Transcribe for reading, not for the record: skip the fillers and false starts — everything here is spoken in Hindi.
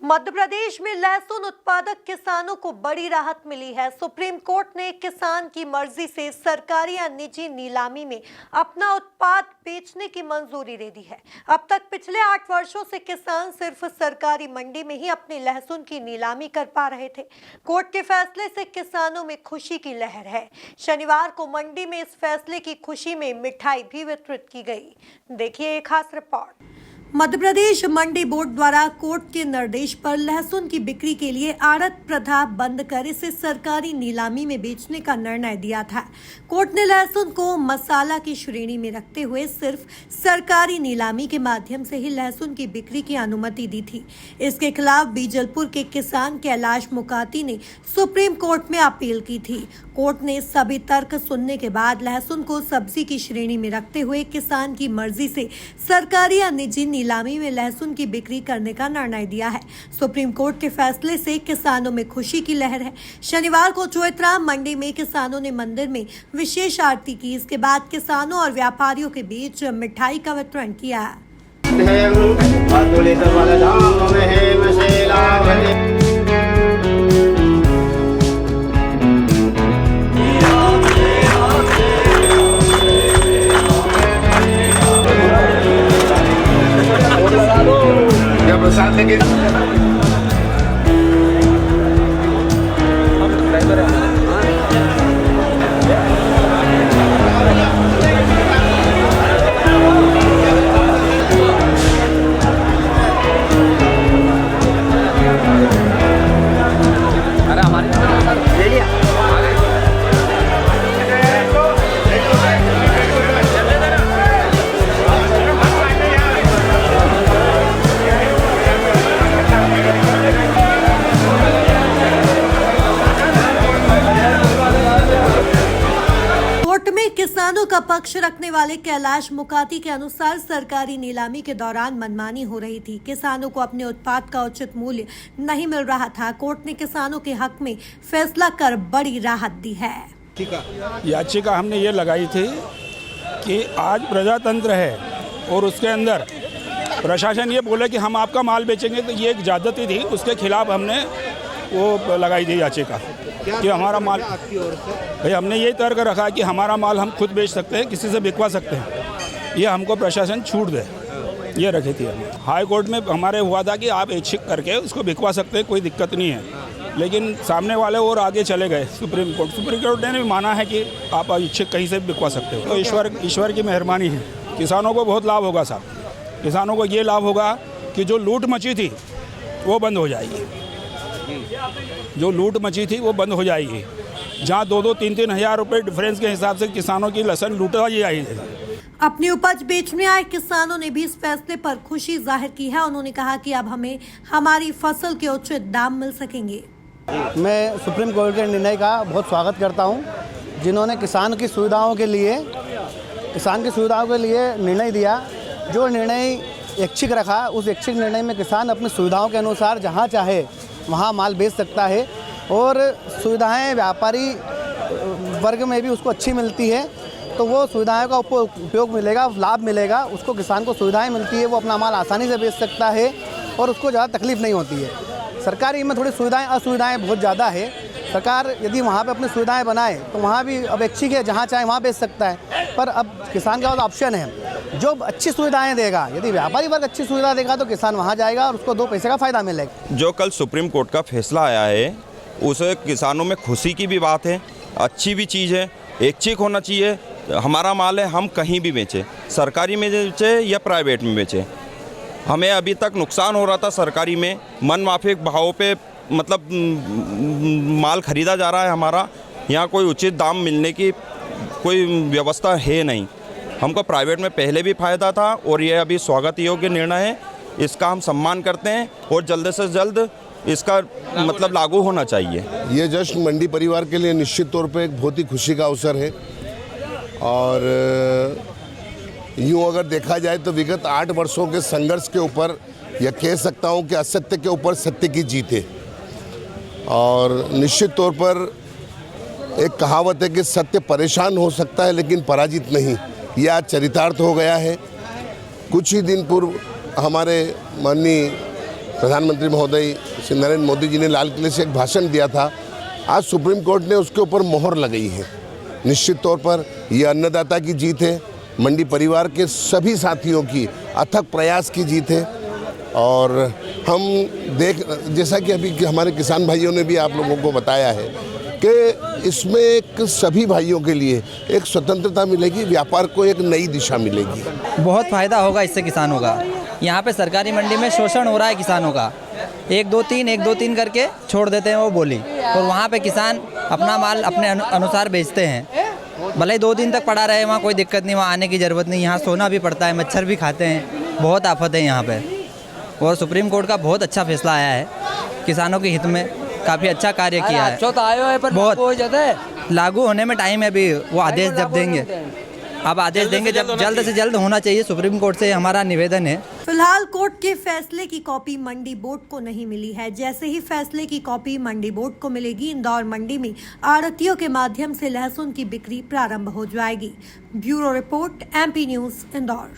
मध्य प्रदेश में लहसुन उत्पादक किसानों को बड़ी राहत मिली है। सुप्रीम कोर्ट ने किसान की मर्जी से सरकारी या निजी नीलामी में अपना उत्पाद बेचने की मंजूरी दे दी है। अब तक पिछले 8 वर्षों से किसान सिर्फ सरकारी मंडी में ही अपने लहसुन की नीलामी कर पा रहे थे। कोर्ट के फैसले से किसानों में खुशी की लहर है। शनिवार को मंडी में इस फैसले की खुशी में मिठाई भी वितरित की गई। देखिए एक खास रिपोर्ट। मध्य प्रदेश मंडी बोर्ड द्वारा कोर्ट के निर्देश पर लहसुन की बिक्री के लिए आड़त प्रथा बंद कर इसे सरकारी नीलामी में बेचने का निर्णय दिया था। कोर्ट ने लहसुन को मसाला की श्रेणी में रखते हुए सिर्फ सरकारी नीलामी के माध्यम से ही लहसुन की बिक्री की अनुमति दी थी। इसके खिलाफ बीजलपुर के किसान कैलाश मुकाती ने सुप्रीम कोर्ट में अपील की थी। कोर्ट ने सभी तर्क सुनने के बाद लहसुन को सब्जी की श्रेणी में रखते हुए किसान की मर्जी से सरकारी या निजी नीलामी में लहसुन की बिक्री करने का निर्णय दिया है। सुप्रीम कोर्ट के फैसले से किसानों में खुशी की लहर है। शनिवार को चोइथराम मंडी में किसानों ने मंदिर में विशेष आरती की। इसके बाद किसानों और व्यापारियों के बीच मिठाई का वितरण किया। प्रसाद लेके अरे हमारी ले लिया। किसानों का पक्ष रखने वाले कैलाश मुकाती के अनुसार सरकारी नीलामी के दौरान मनमानी हो रही थी। किसानों को अपने उत्पाद का उचित मूल्य नहीं मिल रहा था। कोर्ट ने किसानों के हक में फैसला कर बड़ी राहत दी है। याचिका हमने ये लगाई थी कि आज प्रजातंत्र है और उसके अंदर प्रशासन ये बोले कि हम आपका माल बेचेंगे, तो ये एक ज्यादती थी। उसके खिलाफ हमने वो लगाई थी याचिका कि हमारा माल, भाई हमने ये तर्क रखा कि हमारा माल हम खुद बेच सकते हैं, किसी से बिकवा सकते हैं, ये हमको प्रशासन छूट दे, ये रखी थी हमने। हाई कोर्ट में हमारे हुआ था कि आप ऐच्छिक करके उसको बिकवा सकते हैं, कोई दिक्कत नहीं है, लेकिन सामने वाले और आगे चले गए सुप्रीम कोर्ट ने भी माना है कि आप ऐच्छिक कहीं से बिकवा सकते हो। तो ईश्वर की मेहरबानी है, किसानों को बहुत लाभ होगा साहब। किसानों को ये लाभ होगा कि जो लूट मची थी वो बंद हो जाएगी, जो लूट मची थी वो बंद हो जाएगी। जहाँ 2-3 हज़ार रुपये डिफरेंस के हिसाब से किसानों की लहसुन लूटा जाएगी। अपनी उपज बेचने आए किसानों ने भी इस फैसले पर खुशी जाहिर की है। उन्होंने कहा कि अब हमें हमारी फसल के उचित दाम मिल सकेंगे। मैं सुप्रीम कोर्ट के निर्णय का बहुत स्वागत करता हूं, जिन्होंने किसान की सुविधाओं के लिए निर्णय दिया। जो निर्णय ऐच्छिक रखा, उस ऐच्छिक निर्णय में किसान अपनी सुविधाओं के अनुसार जहां चाहे वहाँ माल बेच सकता है और सुविधाएं व्यापारी वर्ग में भी उसको अच्छी मिलती है, तो वो सुविधाओं का उपयोग मिलेगा, लाभ मिलेगा उसको। किसान को सुविधाएं मिलती है, वो अपना माल आसानी से बेच सकता है और उसको ज़्यादा तकलीफ नहीं होती है। सरकारी में थोड़ी सुविधाएं असुविधाएं बहुत ज़्यादा है। सरकार यदि वहाँ पे अपनी सुविधाएं बनाए तो वहाँ भी अब ऐच्छिक है, जहाँ चाहे वहाँ बेच सकता है, पर अब किसान के पास ऑप्शन है जो अच्छी सुविधाएं देगा। यदि व्यापारी वर्ग अच्छी सुविधा देगा तो किसान वहाँ जाएगा और उसको 2 पैसे का फ़ायदा मिलेगा। जो कल सुप्रीम कोर्ट का फैसला आया है उसे किसानों में खुशी की भी बात है, अच्छी भी चीज़ है। ऐच्छिक होना चाहिए, हमारा माल है, हम कहीं भी बेचें, सरकारी में बेचें या प्राइवेट में बेचें। हमें अभी तक नुकसान हो रहा था सरकारी में, मन माफिक भाव पे मतलब माल खरीदा जा रहा है हमारा। यहाँ कोई उचित दाम मिलने की कोई व्यवस्था है नहीं। हमको प्राइवेट में पहले भी फ़ायदा था और ये अभी स्वागत योग्य निर्णय है, इसका हम सम्मान करते हैं और जल्द से जल्द इसका मतलब लागू होना चाहिए। ये जश्न मंडी परिवार के लिए निश्चित तौर पे एक बहुत ही खुशी का अवसर है और यूँ अगर देखा जाए तो विगत 8 वर्षों के संघर्ष के ऊपर यह कह सकता हूँ कि असत्य के ऊपर सत्य की जीत है। और निश्चित तौर पर एक कहावत है कि सत्य परेशान हो सकता है लेकिन पराजित नहीं। यह आज चरितार्थ हो गया है। कुछ ही दिन पूर्व हमारे माननीय प्रधानमंत्री महोदय श्री नरेंद्र मोदी जी ने लाल किले से एक भाषण दिया था, आज सुप्रीम कोर्ट ने उसके ऊपर मोहर लगाई है। निश्चित तौर पर यह अन्नदाता की जीत है, मंडी परिवार के सभी साथियों की अथक प्रयास की जीत है। और हम जैसा कि अभी हमारे किसान भाइयों ने भी आप लोगों को बताया है कि इसमें एक सभी भाइयों के लिए एक स्वतंत्रता मिलेगी, व्यापार को एक नई दिशा मिलेगी। बहुत फ़ायदा होगा इससे किसानों का। यहाँ पे सरकारी मंडी में शोषण हो रहा है किसानों का, 1-2-3 करके छोड़ देते हैं वो बोली, और वहाँ पे किसान अपना माल अपने अनुसार बेचते हैं। भले ही 2 दिन तक पड़ा रहे, वहाँ कोई दिक्कत नहीं, वहाँ आने की ज़रूरत नहीं। यहाँ सोना भी पड़ता है, मच्छर भी खाते हैं, बहुत आफत है यहाँ पे। और सुप्रीम कोर्ट का बहुत अच्छा फैसला आया है, किसानों के हित में काफ़ी अच्छा कार्य किया है। बहुत लागू होने में टाइम है अभी, वो आदेश जब देंगे, अब आदेश देंगे जब जल्द से जल्द होना चाहिए। सुप्रीम कोर्ट से हमारा निवेदन है। फिलहाल कोर्ट के फैसले की कॉपी मंडी बोर्ड को नहीं मिली है। जैसे ही फैसले की कॉपी मंडी बोर्ड को मिलेगी, इंदौर मंडी में आड़तियों के माध्यम से लहसुन की बिक्री प्रारंभ हो जाएगी। Bureau report, MP news, Indore.